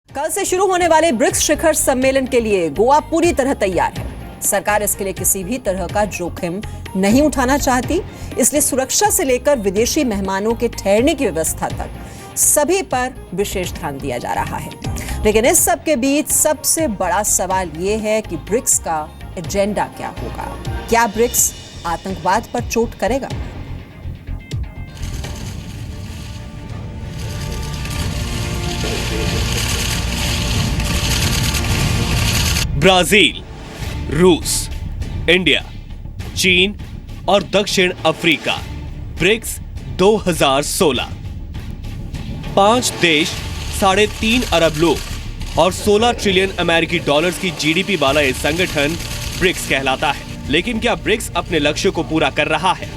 कल से शुरू होने वाले ब्रिक्स शिखर सम्मेलन के लिए गोवा पूरी तरह तैयार है। सरकार इसके लिए किसी भी तरह का जोखिम नहीं उठाना चाहती, इसलिए सुरक्षा से लेकर विदेशी मेहमानों के ठहरने की व्यवस्था तक सभी पर विशेष ध्यान दिया जा रहा है। लेकिन इस सब के बीच सबसे बड़ा सवाल यह है कि ब्रिक्स का एजेंडा क्या होगा। क्या ब्रिक्स आतंकवाद पर चोट करेगा? ब्राजील, रूस, इंडिया, चीन और दक्षिण अफ्रीका ब्रिक्स 2016। 5 देश, 3.5 अरब लोग और 16 ट्रिलियन अमेरिकी डॉलर्स की जीडीपी वाला यह संगठन ब्रिक्स कहलाता है। लेकिन क्या ब्रिक्स अपने लक्ष्य को पूरा कर रहा है?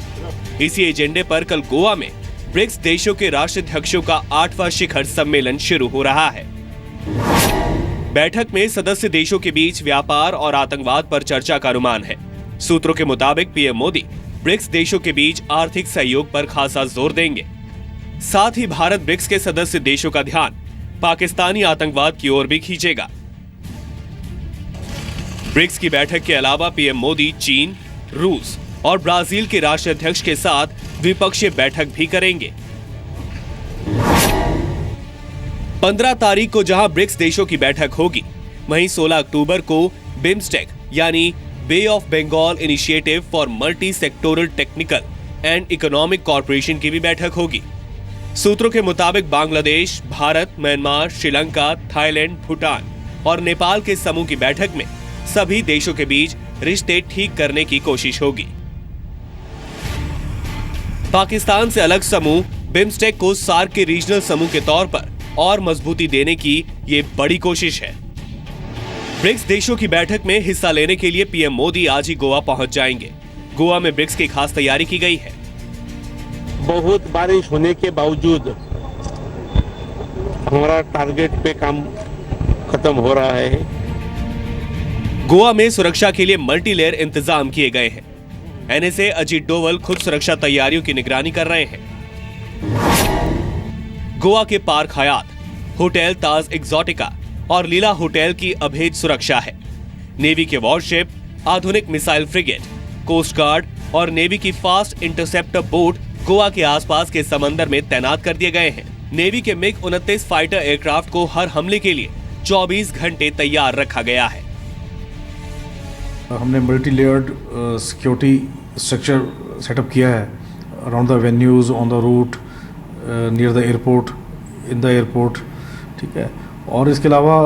इसी एजेंडे पर कल गोवा में ब्रिक्स देशों के राष्ट्राध्यक्षों का 8वां शिखर सम्मेलन शुरू हो रहा है। बैठक में सदस्य देशों के बीच व्यापार और आतंकवाद पर चर्चा का अनुमान है। सूत्रों के मुताबिक पीएम मोदी ब्रिक्स देशों के बीच आर्थिक सहयोग पर खासा जोर देंगे। साथ ही भारत ब्रिक्स के सदस्य देशों का ध्यान पाकिस्तानी आतंकवाद की ओर भी खींचेगा। ब्रिक्स की बैठक के अलावा पीएम मोदी चीन, रूस और ब्राजील के राष्ट्राध्यक्ष के साथ द्विपक्षीय बैठक भी करेंगे। 15 तारीख को जहां ब्रिक्स देशों की बैठक होगी, वहीं 16 अक्टूबर को बिम्स्टेक यानी bay of Bengal initiative for multi sectoral technical and economic corporation की भी बैठक होगी। सूत्रों के मुताबिक बांग्लादेश, भारत, म्यांमार, श्रीलंका, थाईलैंड, भूटान और नेपाल के समूह की बैठक में सभी देशों के बीच रिश्ते ठीक करने की कोशिश होगी। पाकिस्तान से अलग समूह बिम्स्टेक को सार्क के रीजनल समूह के तौर पर और मजबूती देने की ये बड़ी कोशिश है। ब्रिक्स देशों की बैठक में हिस्सा लेने के लिए पीएम मोदी आज ही गोवा पहुंच जाएंगे। गोवा में ब्रिक्स की खास तैयारी की गई है। बहुत बारिश होने के बावजूद हमारा टारगेट पे काम खत्म हो रहा है। गोवा में सुरक्षा के लिए मल्टी लेयर इंतजाम किए गए हैं। एनएसए अजीत डोवल खुद सुरक्षा तैयारियों की निगरानी कर रहे हैं। गोवा के पार्क हयात, होटल ताज एक्सोटिका और लीला होटल की अभेद सुरक्षा है। नेवी के वॉरशिप, आधुनिक मिसाइल फ्रिगेट, कोस्ट गार्ड और नेवी की फास्ट इंटरसेप्टर बोट गोवा के आसपास के समंदर में तैनात कर दिए गए हैं। नेवी के मिग 29 फाइटर एयरक्राफ्ट को हर हमले के लिए 24 घंटे तैयार रखा गया है। हमने multi layered security structure setup किया है around the venues, on the route, near the airport, in the airport, ठीक है। और इसके अलावा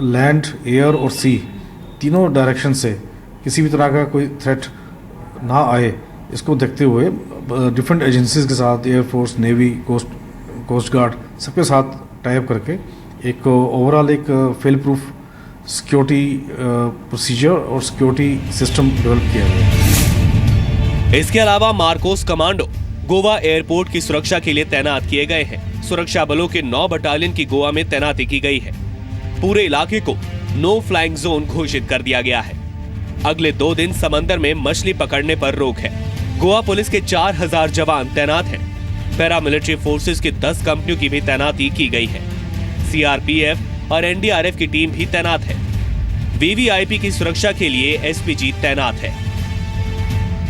लैंड, एयर और सी तीनों डायरेक्शन से किसी भी तरह का कोई थ्रेट ना आए, इसको देखते हुए डिफरेंट एजेंसीज के साथ, एयरफोर्स, नेवी, कोस्ट गार्ड, सबके साथ टाइप करके एक ओवरऑल एक फेल प्रूफ सिक्योरिटी प्रोसीजर और सिक्योरिटी सिस्टम डेवलप किया है। इसके अलावा मार्कोस कमांडो गोवा एयरपोर्ट की सुरक्षा के लिए तैनात किए गए हैं। सुरक्षा बलों के 9 बटालियन की गोवा में तैनाती की गई है। पूरे इलाके को नो फ्लाइंग जोन घोषित कर दिया गया है। अगले 2 दिन समंदर में मछली पकड़ने पर रोक है। गोवा पुलिस के 4000 जवान तैनात हैं। पैरामिलिट्री फोर्सेस की 10 कंपनियों की भी तैनाती की गई है। सीआरपीएफ और एनडीआरएफ की टीम भी तैनात है। वीवीआईपी की सुरक्षा के लिए एसपीजी तैनात है।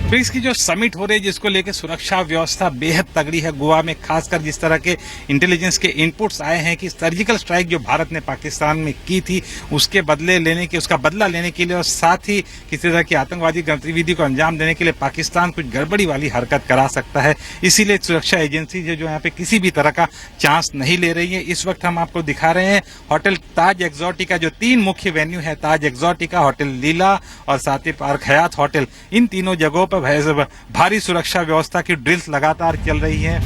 ब्रिक्स की जो समिट हो रही है, जिसको लेकर सुरक्षा व्यवस्था बेहद तगड़ी है गोवा में, खासकर जिस तरह के इंटेलिजेंस के इनपुट्स आए हैं कि सर्जिकल स्ट्राइक जो भारत ने पाकिस्तान में की थी उसका बदला लेने के लिए और साथ ही किसी तरह की आतंकवादी गतिविधि को अंजाम देने के लिए पाकिस्तान कुछ गड़बड़ी वाली हरकत करा सकता है। इसीलिए सुरक्षा एजेंसी जो यहाँ पे किसी भी तरह का चांस नहीं ले रही है। इस वक्त हम आपको दिखा रहे हैं होटल ताज एक्सोटिका, जो 3 मुख्य वेन्यू है, ताज एक्सोटिका, होटल लीला और साथ ही पार्क हयात होटल, इन तीनों जगहों पर भारी सुरक्षा व्यवस्था की ड्रिल्स लगातार चल रही है।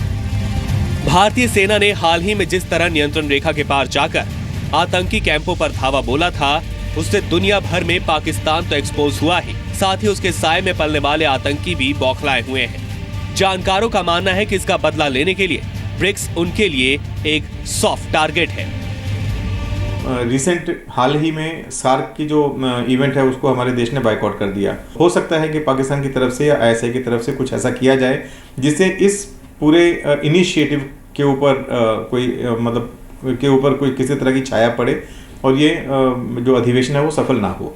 भारतीय सेना ने हाल ही में जिस तरह नियंत्रण रेखा के पार जाकर आतंकी कैंपों पर धावा बोला था, उससे दुनिया भर में पाकिस्तान तो एक्सपोज हुआ ही, साथ ही उसके साए में पलने वाले आतंकी भी बौखलाए हुए हैं। जानकारों का मानना है कि इसका बदला लेने के लिए ब्रिक्स उनके लिए एक सॉफ्ट टारगेट है। रिसेंट हाल ही में सार्क की जो इवेंट है उसको हमारे देश ने बायकॉट कर दिया। हो सकता है कि पाकिस्तान की तरफ से या आईएसआई की तरफ से कुछ ऐसा किया जाए जिससे इस पूरे इनिशिएटिव के ऊपर कोई मतलब के ऊपर कोई किसी तरह की छाया पड़े और ये जो अधिवेशन है वो सफल ना हो।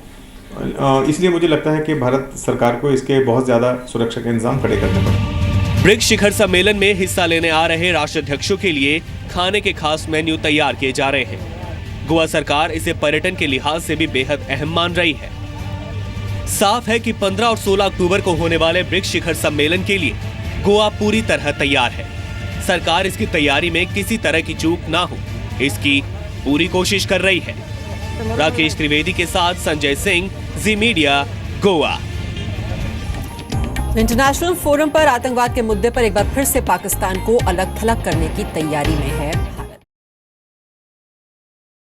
इसलिए मुझे लगता है कि भारत सरकार को इसके बहुत ज़्यादा सुरक्षा के इंतजाम खड़े करने पड़े। ब्रिक्स शिखर सम्मेलन में हिस्सा लेने आ रहे राष्ट्राध्यक्षों के लिए खाने के खास मेन्यू तैयार किए जा रहे हैं। गोवा सरकार इसे पर्यटन के लिहाज से भी बेहद अहम मान रही है। साफ है कि 15 और 16 अक्टूबर को होने वाले ब्रिक्स शिखर सम्मेलन के लिए गोवा पूरी तरह तैयार है। सरकार इसकी तैयारी में किसी तरह की चूक ना हो, इसकी पूरी कोशिश कर रही है। राकेश त्रिवेदी के साथ संजय सिंह, जी मीडिया, गोवा। इंटरनेशनल फोरम पर आतंकवाद के मुद्दे पर एक बार फिर से पाकिस्तान को अलग थलग करने की तैयारी में है